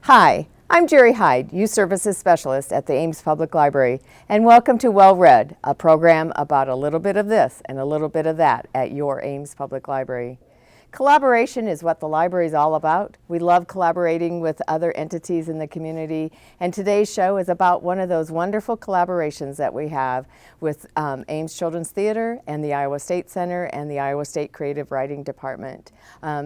Hi, I'm Jerri Hyde, Youth Services Specialist at the Ames Public Library, and welcome to Well Read, a program about a little bit of this and a little bit of that at your Ames Public Library. Collaboration is what the library is all about. We love collaborating with other entities in the community, and today's show is about one of those wonderful collaborations that we have with Ames Children's Theater and the Iowa State Center and the Iowa State Creative Writing Department.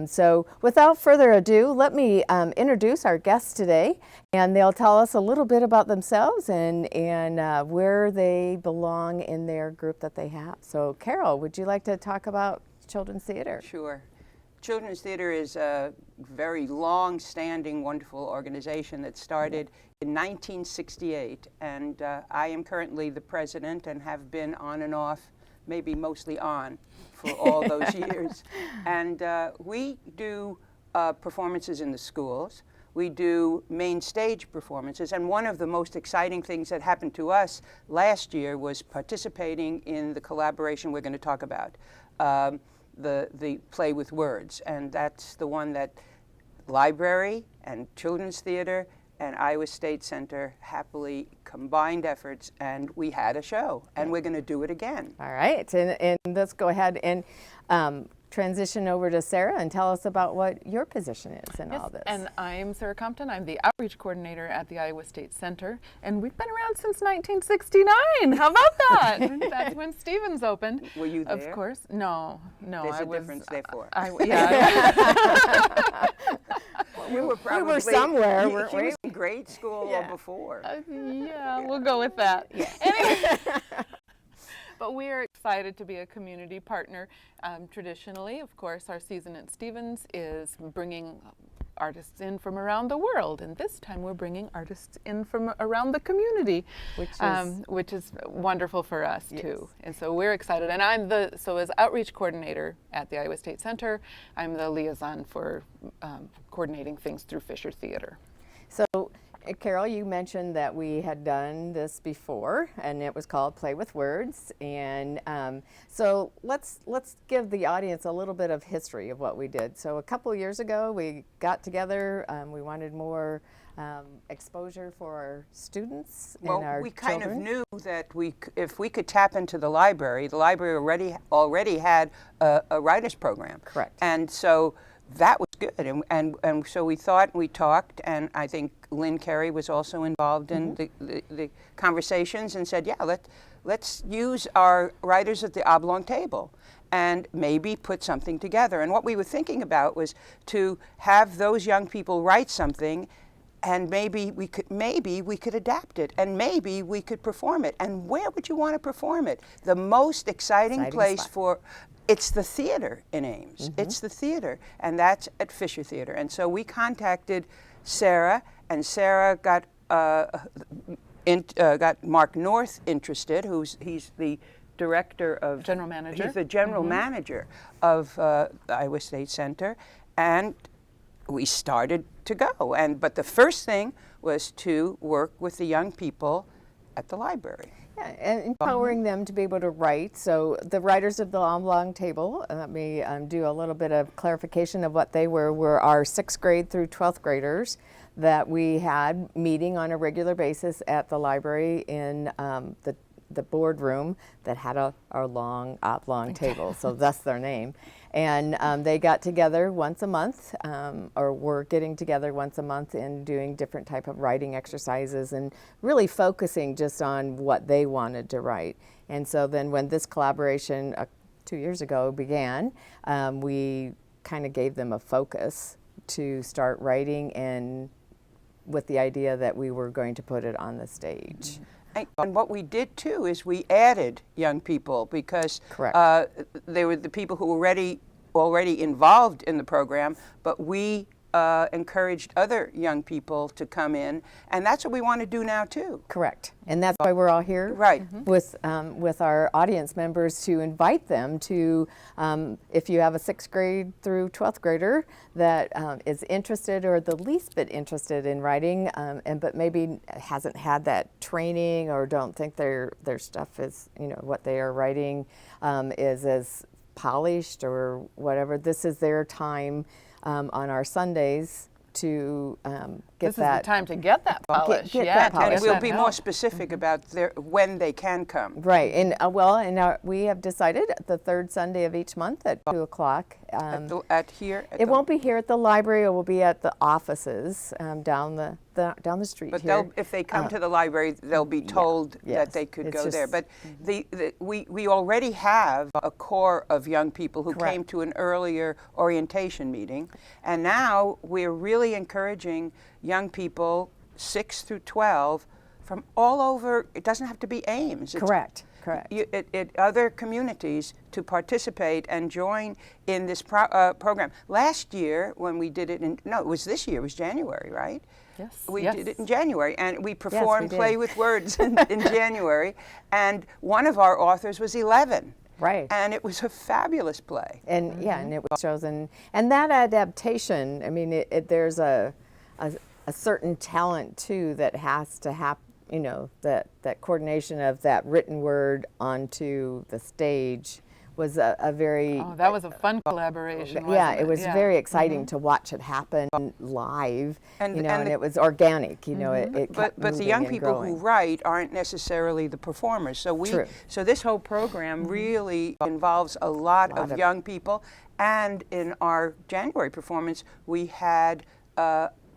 So without further ado, let me introduce our guests today, and they'll tell us a little bit about themselves and where they belong in their group that they have. So Carol, would you like to talk about Children's Theater? Sure. Children's Theater is a very long-standing, wonderful organization that started in 1968, and I am currently the president and have been on and off, maybe mostly on, for all those years. And we do performances in the schools. We do main stage performances, and one of the most exciting things that happened to us last year was participating in the collaboration we're going to talk about. The play with words, and that's the one that Library and Children's Theater and Iowa State Center happily combined efforts, and we had a show, and we're going to do it again. All right, and let's go ahead and transition over to Sarah and tell us about what your position is in all this. And I'm Sarah Compton. I'm the outreach coordinator at the Iowa State Center, and we've been around since 1969. How about that? That's when Stevens opened. Were you there? Of course. No. There's a difference, therefore. Yeah. You were probably, we were somewhere, weren't she we? was in grade school or before. Yeah, we'll go with that. Yeah. Anyway. But we are excited to be a community partner. Traditionally, of course, our season at Stevens is bringing artists in from around the world, and this time we're bringing artists in from around the community, which is wonderful for us too. And so we're excited. And I'm as outreach coordinator at the Iowa State Center, I'm the liaison for coordinating things through Fisher Theater. So, Carol, you mentioned that we had done this before, and it was called Play with Words. And so let's give the audience a little bit of history of what we did. So a couple of years ago, we got together. We wanted more exposure for our students and our we children. kind of knew that if we could tap into the library already had a writers program. Correct. And so that was good, and so we thought, we talked, and I think Lynn Carey was also involved in the conversations and said, yeah, let's use our writers at the oblong table and maybe put something together. And what we were thinking about was to have those young people write something, and maybe we could adapt it, and maybe we could perform it. And where would you want to perform it? The most exciting place spot. It's the theater in Ames. It's the theater, and that's at Fisher Theater. And so we contacted Sarah, and Sarah got Mark North interested. He's the director of General manager. He's the general manager of the Iowa State Center, and we started to go. But the first thing was to work with the young people at the library. Yeah, and empowering them to be able to write. So the writers of the oblong table, let me do a little bit of clarification of what they were our 6th grade through 12th graders that we had meeting on a regular basis at the library in the boardroom that had a long oblong table, so that's their name. And they got together once a month, or were getting together once a month and doing different type of writing exercises and really focusing just on what they wanted to write. And so then when this collaboration 2 years ago began, we kind of gave them a focus to start writing, and with the idea that we were going to put it on the stage. And what we did too is we added young people, because they were the people who were already involved in the program, but we encouraged other young people to come in, and that's what we want to do now too. Correct, and that's why we're all here, right? With our audience members, to invite them to, if you have a 6th grade through 12th grader that is interested or the least bit interested in writing, but maybe hasn't had that training or don't think their stuff is, what they are writing is as polished or whatever. This is their time on our Sundays to This that. is the time to get that polish. get yeah, that to polish. And get we'll that be help. more specific about when they can come. Right, and we have decided the third Sunday of each month at 2 o'clock. At here? At It the- won't be here at the library. It will be at the offices down the street But here. if they come to the library, they'll be told yes, that they could it's go there. just- But we already have a core of young people who Correct. came to an earlier orientation meeting, and now we're really encouraging young people 6 through 12 from all over. It doesn't have to be Ames. Correct. Other communities to participate and join in this program. Last year, when we did it, it was this year, it was January, right? Yes. We yes. did it in January, and we performed did. Play with Words in January, and one of our authors was 11. Right. And it was a fabulous play. And yeah, and it was chosen. And that adaptation, I mean, there's a certain talent too that has to happen. You know, that coordination of that written word onto the stage was a very Oh, that was a fun collaboration. yeah, wasn't it was Yeah. very exciting to watch it happen live. And- you know, and and the- it was organic. You know, it But kept the moving young and people growing. who write aren't necessarily the performers. True. So this whole program really involves a lot of young people. And in our January performance, we had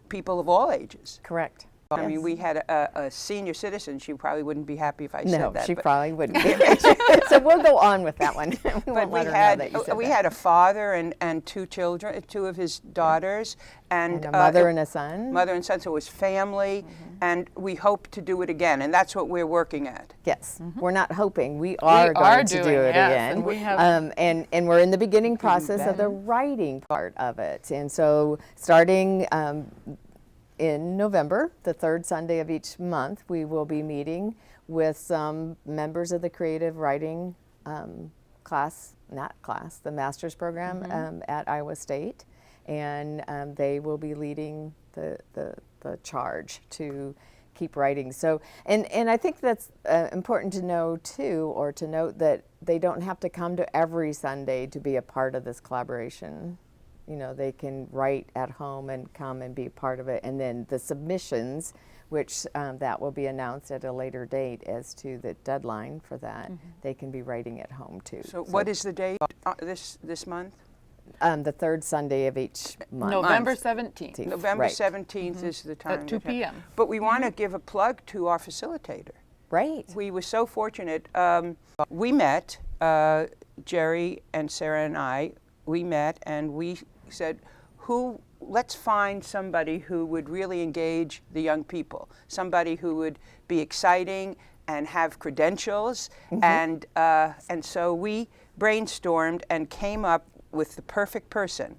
people of all ages. Correct. I mean, we had a senior citizen. She probably wouldn't be happy if I No, said that. she but- probably wouldn't. So we'll go on with that one. We But won't we let her know that you had said we that. had a father and two children, two of his daughters, And a mother and a son. mother and son. So it was family, and we hope to do it again, and that's what we're working at. Yes, we're not hoping. We are going to do doing, it yes, again. and we have- and we're in the beginning process of the writing part of it. And so starting in November, the third Sunday of each month, we will be meeting with some members of the creative writing the master's program at Iowa State. And they will be leading the charge to keep writing. So, and I think that's important to know too, or to note that they don't have to come to every Sunday to be a part of this collaboration. You know, they can write at home and come and be a part of it. And then the submissions, which that will be announced at a later date as to the deadline for that, they can be writing at home too. So what is the date this month? The third Sunday of each month. November 17th. November Right. 17th is the time. At 2 p.m. But we want to give a plug to our facilitator. Right. We were so fortunate. We met, Jerri and Sarah and I, we met and we said, let's find somebody who would really engage the young people, somebody who would be exciting and have credentials. And so we brainstormed and came up with the perfect person.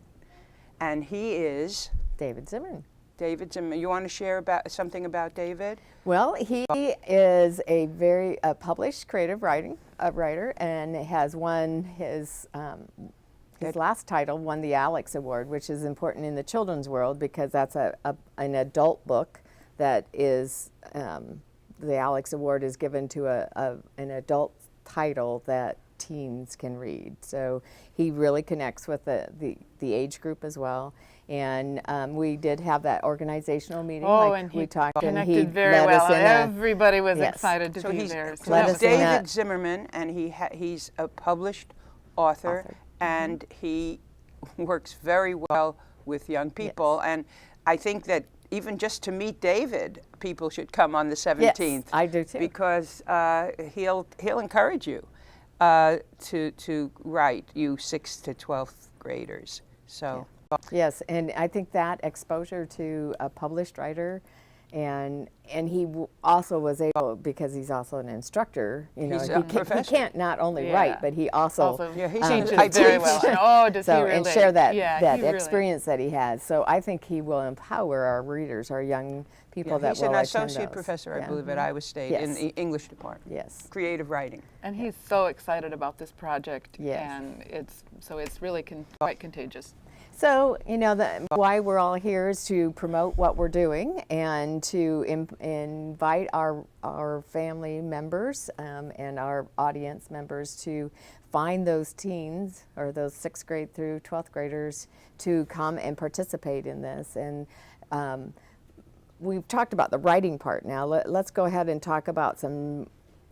And he is David Zimmerman. David Zimmerman. You want to share something about David? Well, he is a very published creative writer, and has won his last title won the Alex Award, which is important in the children's world because that's an adult book that is the Alex Award is given to an adult title that teens can read. So he really connects with the age group as well. And we did have that organizational meeting. And he we talked, connected and he very led well. us in Everybody was yes. excited to So be he's, there. so Let he's us in David that- Zimmerman, and he's a published author, and he works very well with young people. And I think that even just to meet David, people should come on the 17th. Yes, I do too. Because he'll encourage you to write, you 6th to 12th graders. So. Yes, and I think that exposure to a published writer, and he also was able, because he's also an instructor, you know, He's he a he professor. can't not only Yeah. wite, but he also Yeah, he teaches I very teach. well. And, oh, does so he really? and share that Yeah, that he really- experience that he has. So I think he will empower our readers, our young people that He's will an attend associate those. professor, I Yeah. believe, at Iowa State in Yes. the English department. Yes. Creative writing. And he's so excited about this project. Yes. And it's really quite contagious. So, you know, why we're all here is to promote what we're doing and to invite our family members and our audience members to find those teens or those 6th grade through 12th graders to come and participate in this. And we've talked about the writing part now. Let's go ahead and talk about some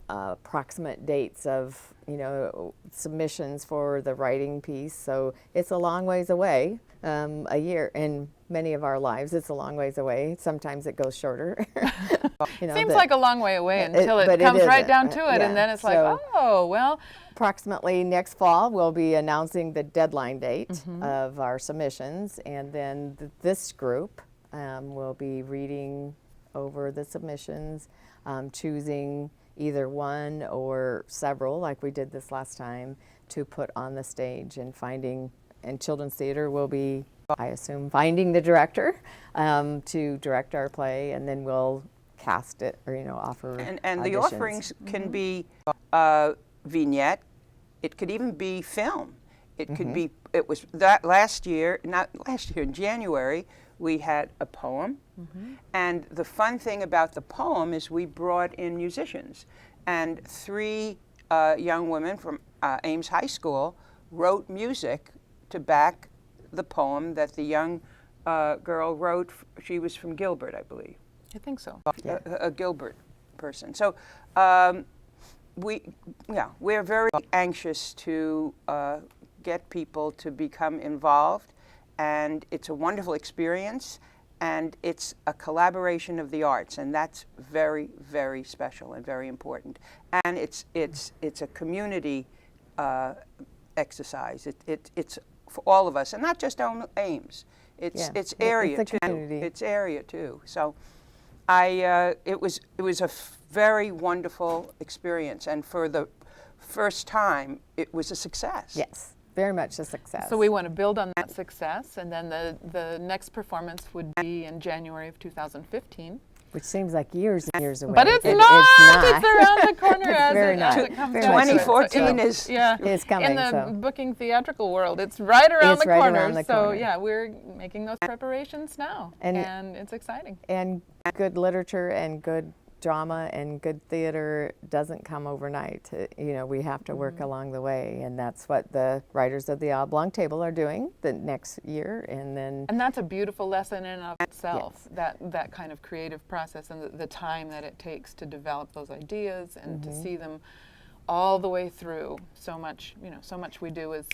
approximate dates of, submissions for the writing piece. So it's a long ways away, a year. In many of our lives, it's a long ways away. Sometimes it goes shorter. Seems like a long way away until it but comes right isn't. down to it, Yeah, and then it's so like, oh, well. approximately next fall, we'll be announcing the deadline date of our submissions, and then this group will be reading over the submissions, choosing either one or several, like we did this last time, to put on the stage, and Children's Theater will be, I assume, finding the director to direct our play, and then we'll cast it or offer And the auditions. offerings can be vignette. It could even be film. It could be. It was that in January we had a poem, and the fun thing about the poem is we brought in musicians, and 3 young women from Ames High School wrote music to back the poem that the young girl wrote. She was from Gilbert, I believe. I think so. A Gilbert person. So we're very anxious to get people to become involved, and it's a wonderful experience, and it's a collaboration of the arts, and that's very, very special and very important. And it's a community exercise. It's for all of us, and not just Ames. It's area it's a too. community. It's area too. So it was a very wonderful experience, and for the first time, it was a success. Yes, very much a success. So we want to build on that success, and then the next performance would be in January of 2015. Which seems like years and years away. But it's It- not. It's not. It's around the corner as very it not. comes Very down much to it. 2014 So, is It's coming, in the so. booking theatrical world. It's right around It's the right corner. around the So corner. yeah, we're making those preparations now, And- and it's exciting. And good literature and good drama and good theater doesn't come overnight. We have to work along the way, and that's what the writers of the Oblong Table are doing the next year, and then And that's a beautiful lesson in and of itself, that kind of creative process and the time that it takes to develop those ideas and to see them all the way through. So much we do is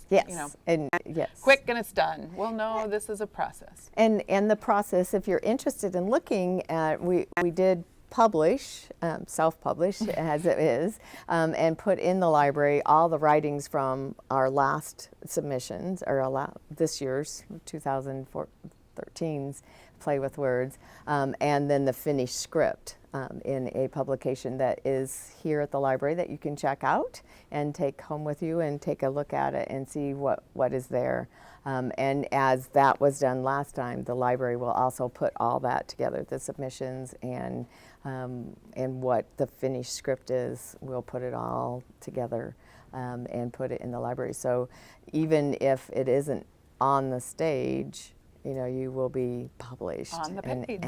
yes, and yes, quick and it's done. Well, no, this is a process. And the process, if you're interested in looking at, we did publish, self-publish as it is, and put in the library all the writings from our last submissions, or this year's 2013's Play with Words, and then the finished script in a publication that is here at the library that you can check out and take home with you and take a look at it and see what is there. And as that was done last time, the library will also put all that together, the submissions and what the finished script is. We'll put it all together and put it in the library. So even if it isn't on the stage, you will be published. On the page.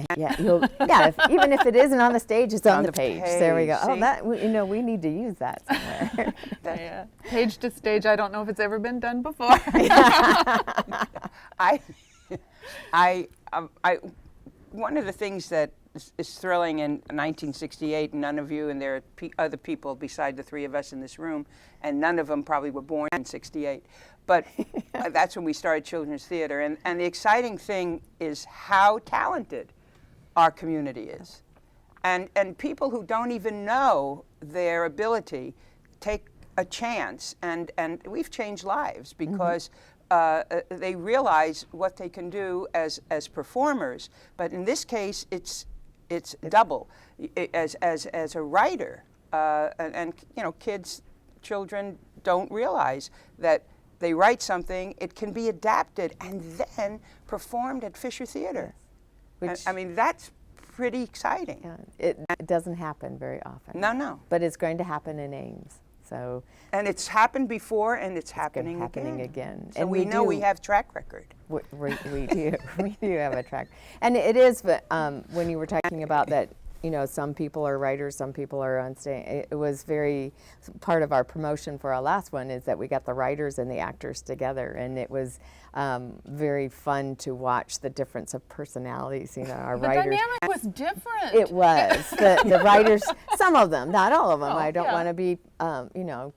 Even if it isn't on the stage, it's on the page. There we go. page, Oh, see? that we need to use that somewhere. Yeah. Page to stage, I don't know if it's ever been done before. One of the things that is thrilling in 1968, none of you, and there are other people beside the 3 of us in this room, and none of them probably were born in 68, but that's when we started Children's Theater. And the exciting thing is how talented our community is. And people who don't even know their ability take a chance, and we've changed lives because they realize what they can do as performers. But in this case, it's double. As a writer, and children don't realize that they write something, it can be adapted and then performed at Fisher Theater. Which- I mean, that's pretty exciting. It doesn't happen very often. No. But it's going to happen in Ames. So And it's happened before, and it's it's happening again. So And we know we do- have track record. We do. We do have a track. And it is, when you were talking about that you know, some people are writers, some people are on stage. It was very, part of our promotion for our last one is that we got the writers and the actors together, and it was very fun to watch the difference of personalities. You know, our The writers. dynamic was different. It was. The writers, some of them, not all of them. Oh, I don't yeah. want to be, you know,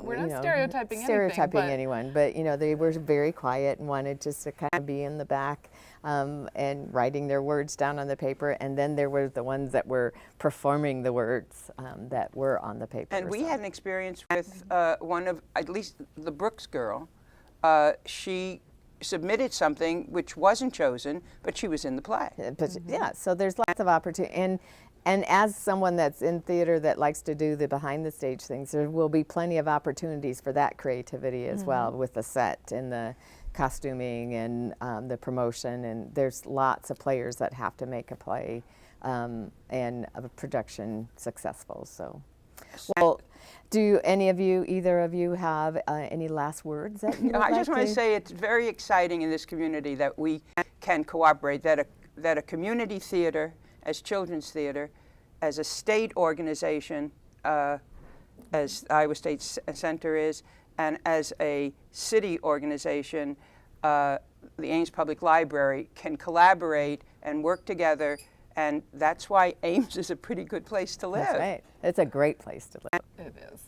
We're you not know, stereotyping stereotyping anything, anyone, but you know, they were very quiet and wanted just to kind of be in the back and writing their words down on the paper, and then there were the ones that were performing the words that were on the paper. And we so. had an experience with one of, at least the Brooks girl. She submitted something which wasn't chosen, but she was in the play. But yeah, so there's lots of opportunity, and as someone that's in theater that likes to do the behind the stage things, there will be plenty of opportunities for that creativity as well, with the set and the costuming and the promotion, and there's lots of players that have to make a play and a production successful. So, well, do any of you, either of you, have any last words that you would I like just want to to say it's very exciting in this community that we can cooperate, that a community theater, as children's theater, as a state organization, as Iowa State Center is, and as a city organization, the Ames Public Library can collaborate and work together, and that's why Ames is a pretty good place to live. That's right. It's a great place to live. It is.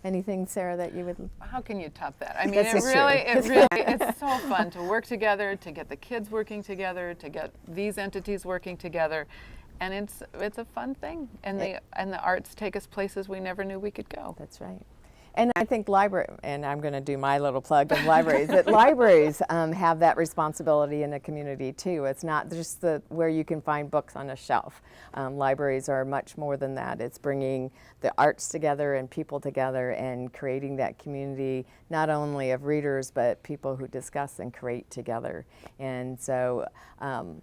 Anything, Sarah, that you would? How can you top that? I mean, This is true. it's so fun to work together, to get the kids working together, to get these entities working together, and it's a fun thing. And the arts take us places we never knew we could go. That's right. And I think library, and I'm going to do my little plug of libraries, that libraries have that responsibility in the community too. It's not just where you can find books on a shelf. Libraries are much more than that. It's bringing the arts together and people together and creating that community, not only of readers, but people who discuss and create together. And so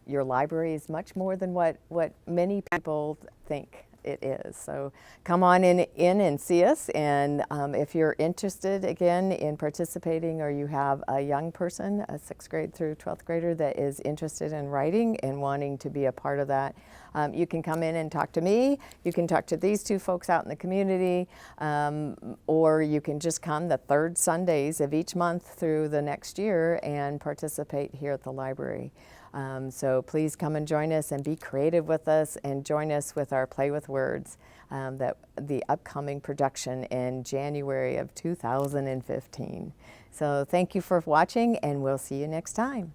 your library is much more than what many people think it is. So come on in and see us, and if you're interested again in participating, or you have a young person, a 6th grade through 12th grader that is interested in writing and wanting to be a part of that, you can come in and talk to me. You can talk to these two folks out in the community, or you can just come the 3rd Sundays of each month through the next year and participate here at the library. So please come and join us and be creative with us, and join us with our Play with Words, the upcoming production in January of 2015. So thank you for watching, and we'll see you next time.